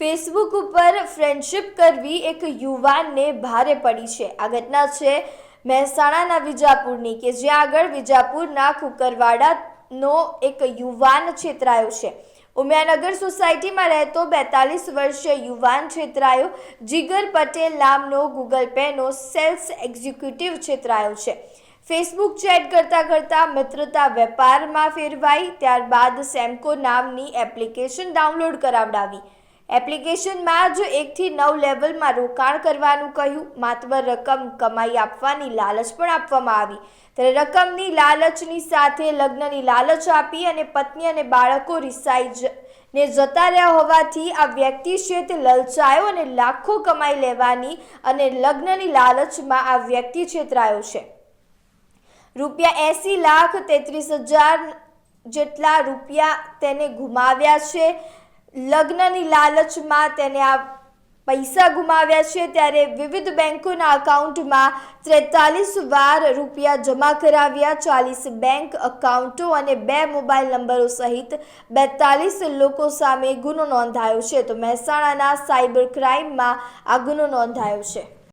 Facebook ઉપર friendship કરવી એક યુવાનને ભારે પડી છે। આ ઘટના છે મહેસાણાના વિજાપુરની કે જ્યાં આગળ વિજાપુરના કુકરવાડાનો એક યુવાન છેતરાયો છે। ઉમિયાનગર સોસાયટીમાં રહેતો 42 વર્ષીય યુવાન છેતરાયો। જીગર પટેલ નામનો ગૂગલ પેનો સેલ્સ એક્ઝિક્યુટિવ છેતરાયો છે। ફેસબુક ચેટ કરતા મિત્રતા વેપારમાં ફેરવાઈ। ત્યારબાદ સેમકો નામની એપ્લિકેશન ડાઉનલોડ કરાવડાવી। એપ્લિકેશનમાં જ 1 થી 9 લેવલમાં રોકાણ કરવાનું કહ્યું। માતબર રકમ કમાઈ આપવાની લાલચ પણ આપવામાં આવી। ત્યારે રકમની લાલચની સાથે લગ્નની લાલચ આપી અને પત્ની અને બાળકો રિસાઈને જતા રહ્યા હોવાથી આ વ્યક્તિ છે તે લલચાયો અને લાખો કમાઈ લેવાની અને લગ્નની લાલચમાં આ વ્યક્તિ છેતરાયો છે। ₹80,33,000 જેટલા રૂપિયા તેને ગુમાવ્યા છે। લગ્નની લાલચમાં તેને આ પૈસા ગુમાવ્યા છે। ત્યારે વિવિધ બેંકોના અકાઉન્ટમાં 43 વાર રૂપિયા જમા કરાવ્યા। 40 બેંક અકાઉન્ટો અને 2 મોબાઈલ નંબરો સહિત 42 લોકો સામે ગુનો નોંધાયો છે। તો મહેસાણાના સાયબર ક્રાઇમમાં આ ગુનો નોંધાયો છે।